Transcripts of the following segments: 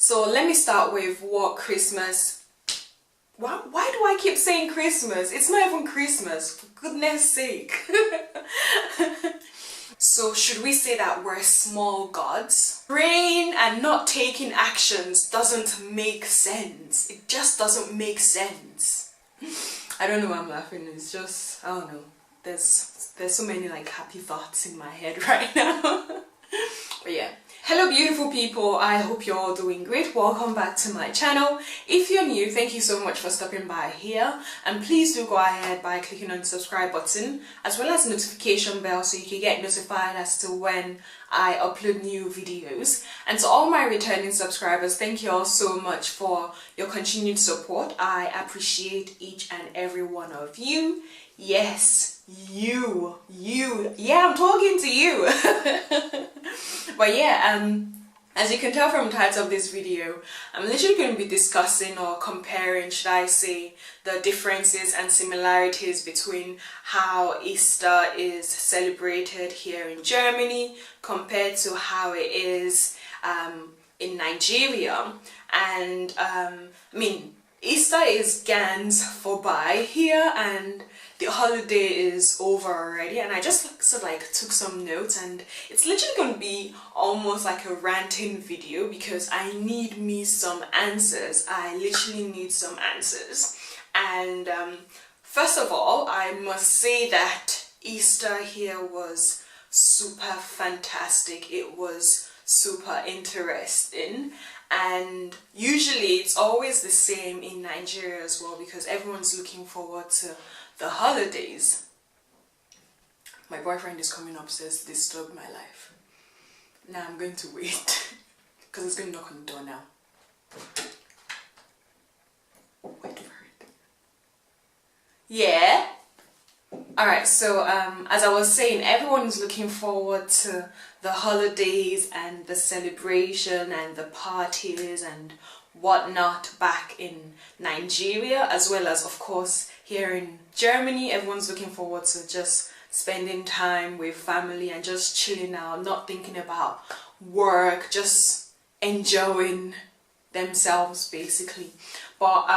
So let me start with what Christmas... Why do I keep saying Christmas? It's not even Christmas, for goodness sake. So should we say that we're small gods? Praying and not taking actions doesn't make sense. It just doesn't make sense. I don't know why I'm laughing, it's just, I don't know. There's so many like happy thoughts in my head right now. But yeah. Hello beautiful people, I hope you're all doing great. Welcome back to my channel. If you're new, thank you so much for stopping by here, and please do go ahead by clicking on the subscribe button as well as the notification bell so you can get notified as to when I upload new videos. And to all my returning subscribers, thank you all so much for your continued support. I appreciate each and every one of you. Yes, you, yeah, I'm talking to you. But yeah, as you can tell from the title of this video, I'm literally going to be discussing or comparing, should I say, the differences and similarities between how Easter is celebrated here in Germany compared to how it is in Nigeria. And I mean, Easter is ganz vorbei here and the holiday is over already, and I just sort of like took some notes, and it's literally going to be almost like a ranting video because I need me some answers. I literally need some answers. And first of all, I must say that Easter here was super fantastic. It was super interesting. And usually it's always the same in Nigeria as well because everyone's looking forward to the holidays. My boyfriend is coming upstairs to disturb my life. Now I'm going to wait because he's going to knock on the door now. Wait for it. Yeah? Alright, so as I was saying, everyone's looking forward to the holidays and the celebration and the parties and whatnot back in Nigeria, as well as of course here in Germany. Everyone's looking forward to just spending time with family and just chilling out, not thinking about work, just enjoying themselves basically. But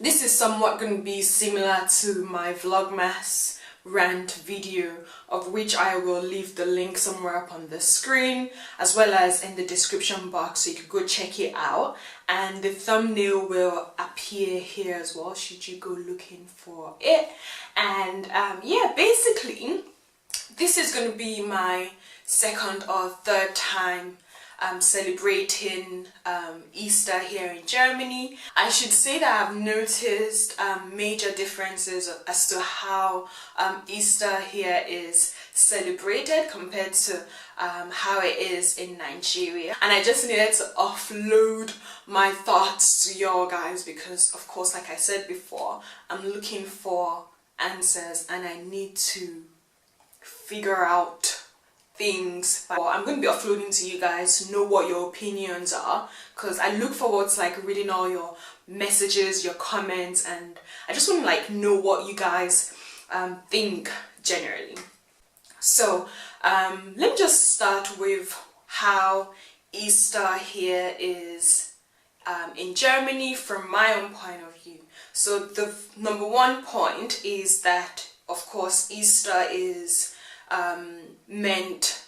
this is somewhat going to be similar to my Vlogmas rant video, of which I will leave the link somewhere up on the screen as well as in the description box so you can go check it out, and the thumbnail will appear here as well should you go looking for it. And yeah, basically this is going to be my second or third time celebrating Easter here in Germany. I should say that I've noticed major differences as to how Easter here is celebrated compared to how it is in Nigeria, and I just needed to offload my thoughts to y'all guys because of course, like I said before, I'm looking for answers and I need to figure out things. I'm going to be uploading to you guys to know what your opinions are because I look forward to like reading all your messages, your comments, and I just want to like know what you guys think generally. So let me just start with how Easter here is in Germany from my own point of view. So the number one point is that of course Easter is meant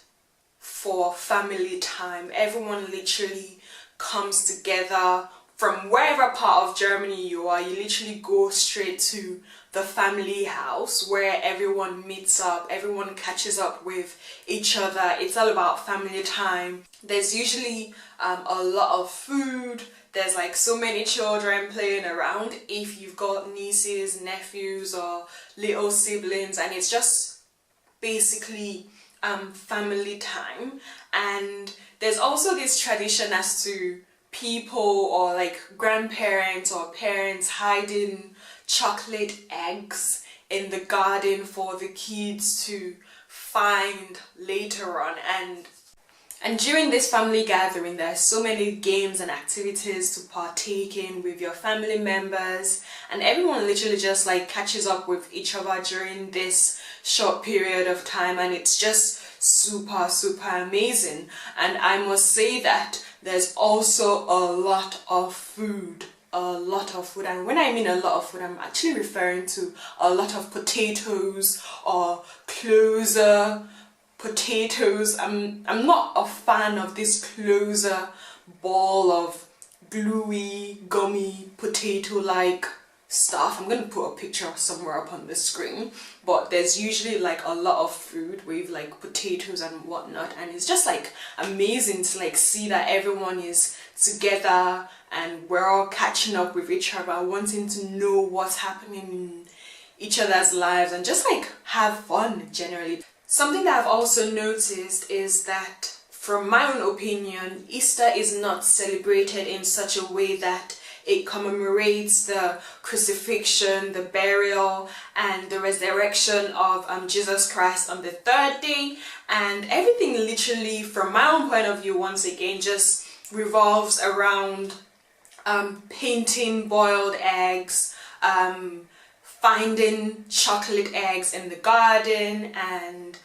for family time. Everyone literally comes together from wherever part of Germany you are. You literally go straight to the family house where everyone meets up, everyone catches up with each other. It's all about family time. There's usually a lot of food. There's like so many children playing around if you've got nieces, nephews or little siblings, and it's just basically family time. And there's also this tradition as to people or like grandparents or parents hiding chocolate eggs in the garden for the kids to find later on. And during this family gathering, there's so many games and activities to partake in with your family members, and everyone literally just like catches up with each other during this short period of time, and it's just super amazing. And I must say that there's also a lot of food. And when I mean a lot of food, I'm actually referring to a lot of potatoes or closer potatoes. I'm not a fan of this closer ball of gluey, gummy, potato-like stuff. I'm gonna put a picture somewhere up on the screen, but there's usually like a lot of food with like potatoes and whatnot, and it's just like amazing to like see that everyone is together and we're all catching up with each other, wanting to know what's happening in each other's lives and just like have fun generally. Something that I've also noticed is that, from my own opinion, Easter is not celebrated in such a way that it commemorates the crucifixion, the burial, and the resurrection of Jesus Christ on the third day. And everything literally, from my own point of view, once again, just revolves around painting boiled eggs, finding chocolate eggs in the garden, and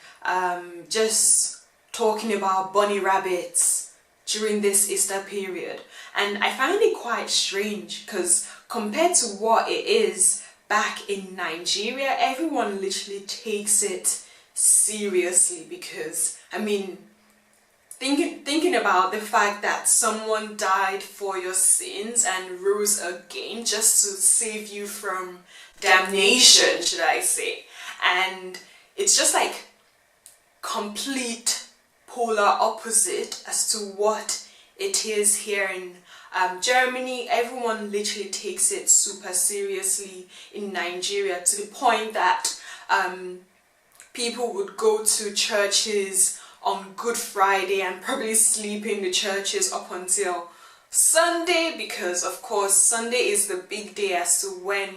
just talking about bunny rabbits during this Easter period. And I find it quite strange because compared to what it is back in Nigeria, everyone literally takes it seriously, because I mean, thinking about the fact that someone died for your sins and rose again just to save you from damnation, should I say. And it's just like complete polar opposite as to what it is here in Germany. Everyone literally takes it super seriously in Nigeria, to the point that people would go to churches on Good Friday and probably sleep in the churches up until Sunday, because of course Sunday is the big day as to when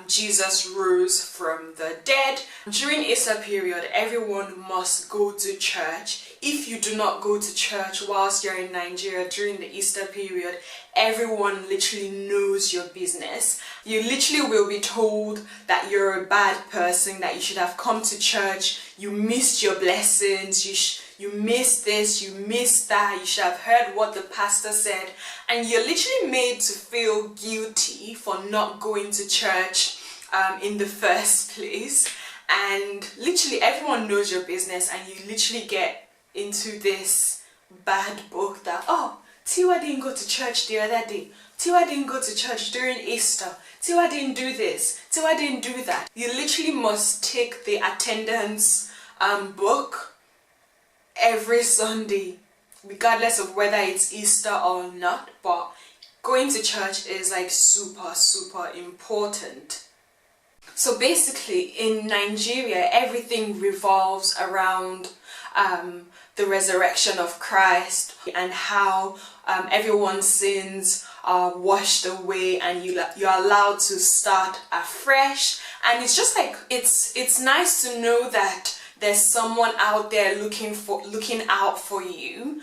Jesus rose from the dead. During Easter period, everyone must go to church. If you do not go to church whilst you're in Nigeria during the Easter period, everyone literally knows your business. You literally will be told that you're a bad person, that you should have come to church, you missed your blessings, you missed this, you missed that, you should have heard what the pastor said, and you're literally made to feel guilty for not going to church in the first place. And literally everyone knows your business, and you literally get into this bad book that, oh, Teewa didn't go to church the other day, Teewa didn't go to church during Easter, Teewa didn't do this, Teewa didn't do that. You literally must take the attendance book every Sunday, regardless of whether it's Easter or not. But going to church is like super important. So basically in Nigeria, everything revolves around the resurrection of Christ, and how everyone's sins are washed away and you're allowed to start afresh. And it's just like, it's nice to know that there's someone out there looking out for you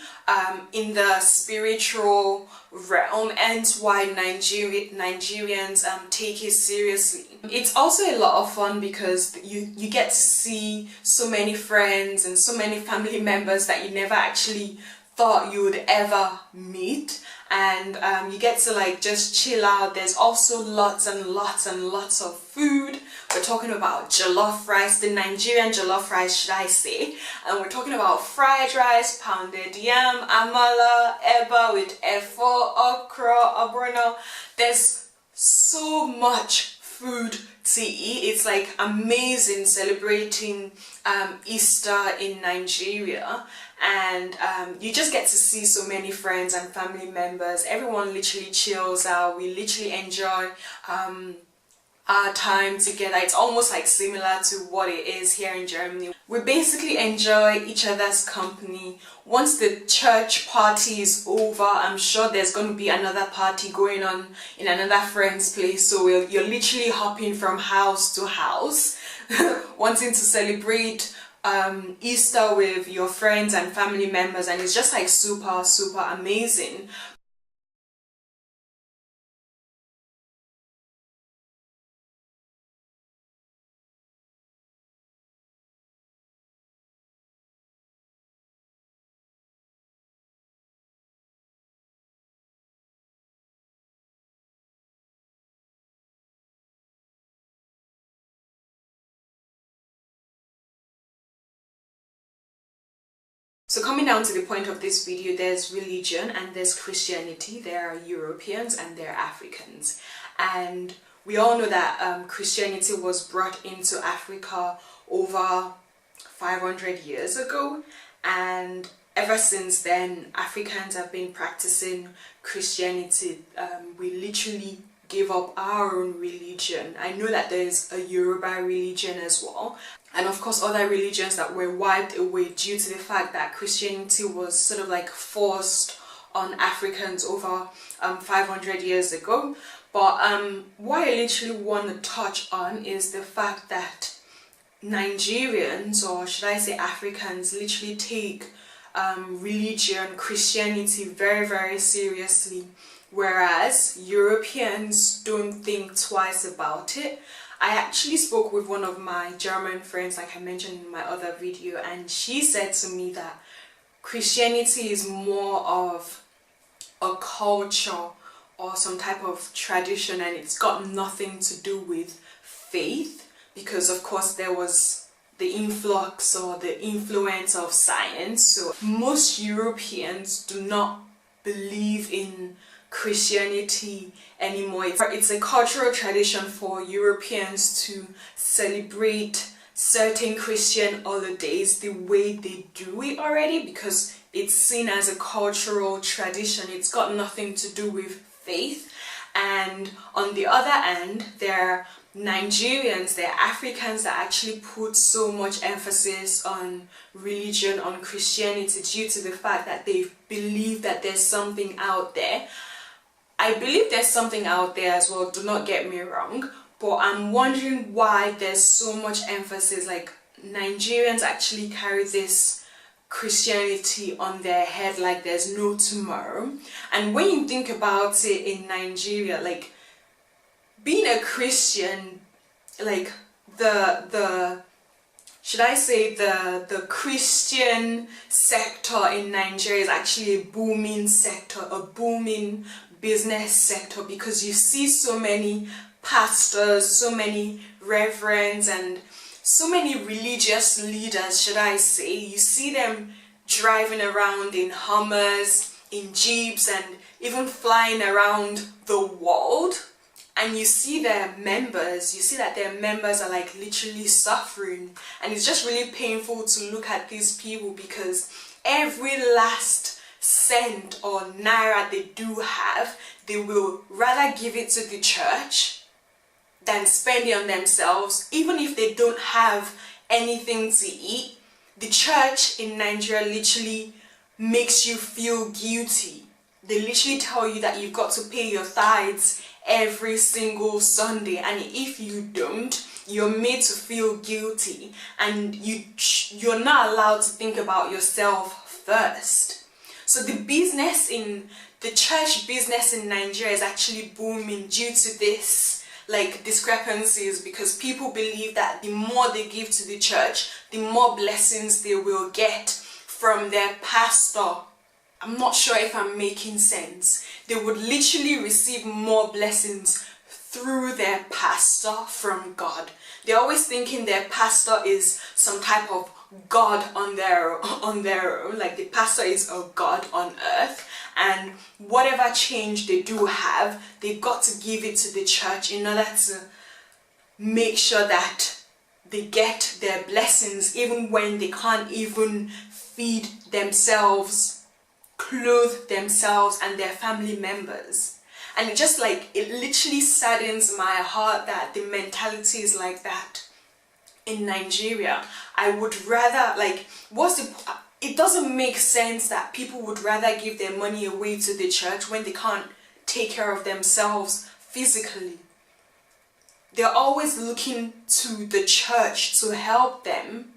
in the spiritual realm, and why Nigerians take it seriously. It's also a lot of fun because you get to see so many friends and so many family members that you never actually thought you would ever meet, and you get to like just chill out. There's also lots and lots of food. We're talking about jollof rice, the Nigerian jollof rice, should I say, and we're talking about fried rice, pounded yam, amala, eba with efo, okra, oborno. There's so much food to eat. It's like amazing celebrating Easter in Nigeria, and you just get to see so many friends and family members. Everyone literally chills out. We literally enjoy our time together. It's almost like similar to what it is here in Germany. We basically enjoy each other's company. Once the church party is over, I'm sure there's going to be another party going on in another friend's place, so you're literally hopping from house to house wanting to celebrate Easter with your friends and family members, and it's just like super amazing. So coming down to the point of this video, there's religion and there's Christianity. There are Europeans and there are Africans. And we all know that Christianity was brought into Africa over 500 years ago, and ever since then Africans have been practicing Christianity. We literally gave up our own religion. I know that there's a Yoruba religion as well, and of course other religions that were wiped away due to the fact that Christianity was sort of like forced on Africans over 500 years ago. But what I literally want to touch on is the fact that Nigerians, or should I say Africans, literally take religion, Christianity very, very seriously, whereas Europeans don't think twice about it. I actually spoke with one of my German friends, like I mentioned in my other video, and she said to me that Christianity is more of a culture or some type of tradition, and it's got nothing to do with faith, because of course there was the influx or the influence of science. So most Europeans do not believe in Christianity anymore. It's a cultural tradition for Europeans to celebrate certain Christian holidays the way they do it already, because it's seen as a cultural tradition. It's got nothing to do with faith. And on the other end, there are Nigerians, there are Africans that actually put so much emphasis on religion, on Christianity, due to the fact that they believe that there's something out there. I believe there's something out there as well, do not get me wrong, but I'm wondering why there's so much emphasis. Like, Nigerians actually carry this Christianity on their head like there's no tomorrow. And when you think about it, in Nigeria, like, being a Christian, like the should I say the Christian sector in Nigeria is actually a booming sector, a booming business sector, because you see so many pastors, so many reverends, and so many religious leaders, should I say. You see them driving around in Hummers, in Jeeps, and even flying around the world. And you see their members, you see that their members are like literally suffering. And it's just really painful to look at these people, because every last cent or naira they do have, they will rather give it to the church than spend it on themselves. Even if they don't have anything to eat, the church in Nigeria literally makes you feel guilty. They literally tell you that you've got to pay your tithes every single Sunday, and if you don't, you're made to feel guilty, and you're not allowed to think about yourself first. So the church business in Nigeria is actually booming due to this like discrepancies, because people believe that the more they give to the church, the more blessings they will get from their pastor. I'm not sure if I'm making sense. They would literally receive more blessings through their pastor from God. They're always thinking their pastor is some type of God on their own, like the pastor is a God on earth, and whatever change they do have, they've got to give it to the church in order to make sure that they get their blessings, even when they can't even feed themselves, clothe themselves and their family members. And it just like, it literally saddens my heart that the mentality is like that in Nigeria. I would rather, like, it doesn't make sense that people would rather give their money away to the church when they can't take care of themselves physically. They're always looking to the church to help them.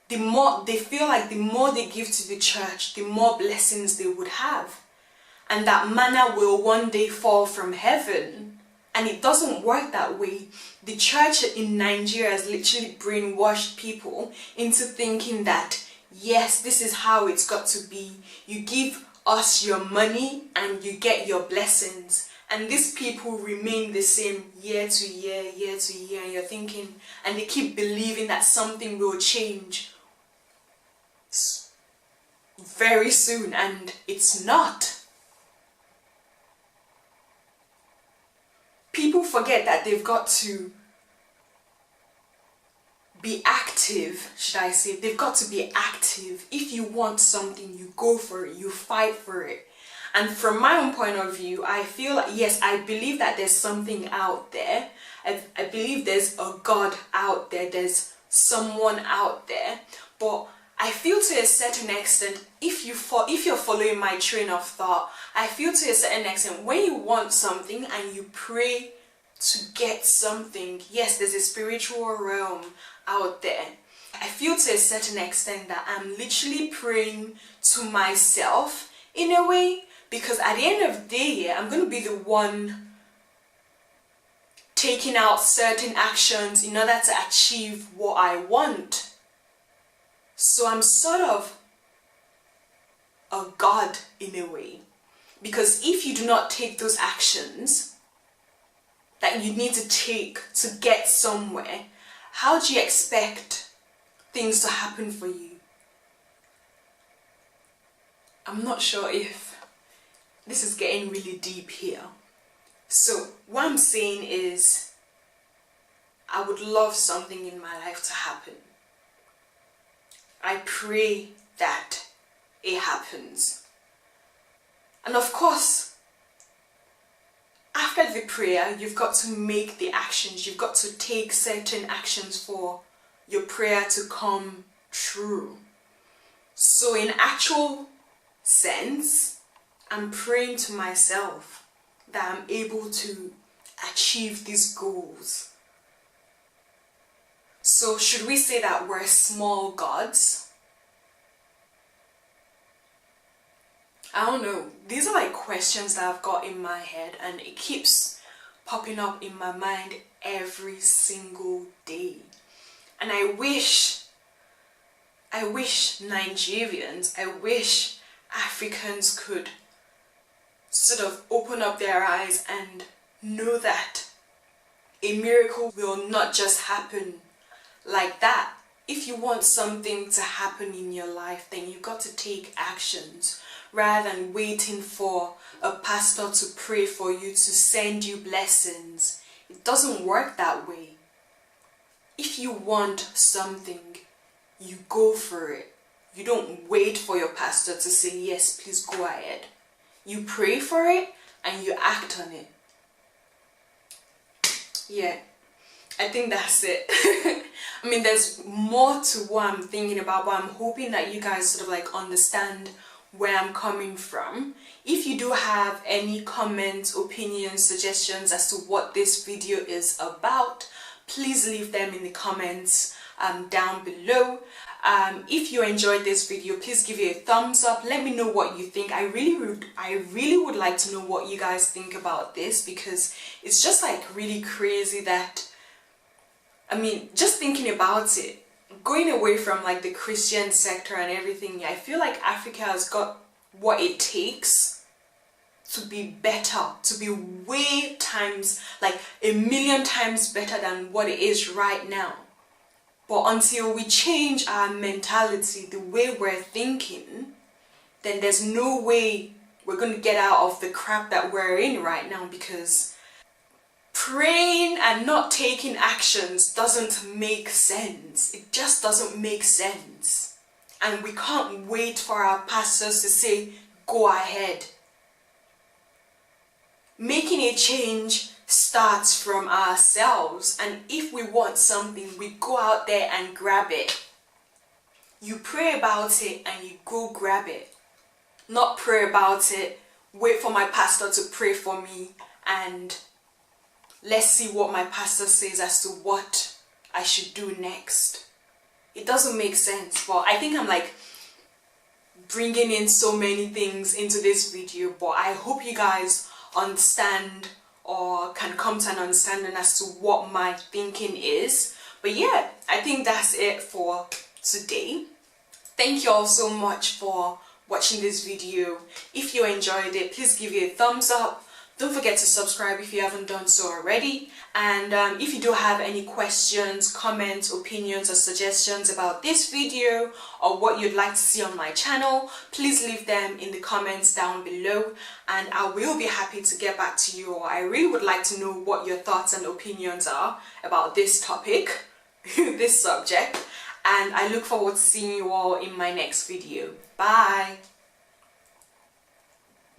They feel like the more they give to the church, the more blessings they would have, and that manna will one day fall from heaven. And it doesn't work that way. The church in Nigeria has literally brainwashed people into thinking that, yes, this is how it's got to be. You give us your money and you get your blessings. And these people remain the same year to year, and you're thinking, and they keep believing that something will change. very soon, and it's not. People forget that they've got to be active, should I say. They've got to be active. If you want something, you go for it, you fight for it. And from my own point of view, I feel like, yes, I believe that there's something out there. I believe there's a God out there, there's someone out there. But I feel to a certain extent, if you're following my train of thought, I feel to a certain extent, when you want something and you pray to get something, yes, there's a spiritual realm out there. I feel to a certain extent that I'm literally praying to myself in a way, because at the end of the day, I'm going to be the one taking out certain actions in order to achieve what I want. So I'm sort of a god in a way, because if you do not take those actions that you need to take to get somewhere, how do you expect things to happen for you? I'm not sure if this is getting really deep here. So what I'm saying is, I would love something in my life to happen. I pray that it happens. And of course, after the prayer, you've got to make the actions. You've got to take certain actions for your prayer to come true. So in actual sense, I'm praying to myself that I'm able to achieve these goals. So should we say that we're small gods? I don't know. These are like questions that I've got in my head, and it keeps popping up in my mind every single day. And I wish Nigerians, I wish Africans could sort of open up their eyes and know that a miracle will not just happen like that. If you want something to happen in your life, then you've got to take actions rather than waiting for a pastor to pray for you, to send you blessings. It doesn't work that way. If you want something, you go for it. You don't wait for your pastor to say, yes, please go ahead. You pray for it and you act on it. Yeah, I think that's it. I mean, there's more to what I'm thinking about, but I'm hoping that you guys sort of like understand where I'm coming from. If you do have any comments, opinions, suggestions as to what this video is about, please leave them in the comments down below. If you enjoyed this video, please give it a thumbs up. Let me know what you think. I really would like to know what you guys think about this, because it's just like really crazy that, I mean, just thinking about it, going away from like the Christian sector and everything, I feel like Africa has got what it takes to be better, to be way times, like 1,000,000 times better than what it is right now. But until we change our mentality, the way we're thinking, then there's no way we're going to get out of the crap that we're in right now, because praying and not taking actions doesn't make sense. It just doesn't make sense. And we can't wait for our pastors to say, go ahead. Making a change starts from ourselves, and if we want something, we go out there and grab it. You pray about it and you go grab it. Not pray about it, wait for my pastor to pray for me, and let's see what my pastor says as to what I should do next. It doesn't make sense. But I think I'm like bringing in so many things into this video, but I hope you guys understand or can come to an understanding as to what my thinking is. But yeah, I think that's it for today. Thank you all so much for watching this video. If you enjoyed it, please give it a thumbs up. Don't forget to subscribe if you haven't done so already. And if you do have any questions, comments, opinions or suggestions about this video or what you'd like to see on my channel, please leave them in the comments down below and I will be happy to get back to you. Or I really would like to know what your thoughts and opinions are about this topic, this subject. And I look forward to seeing you all in my next video. Bye!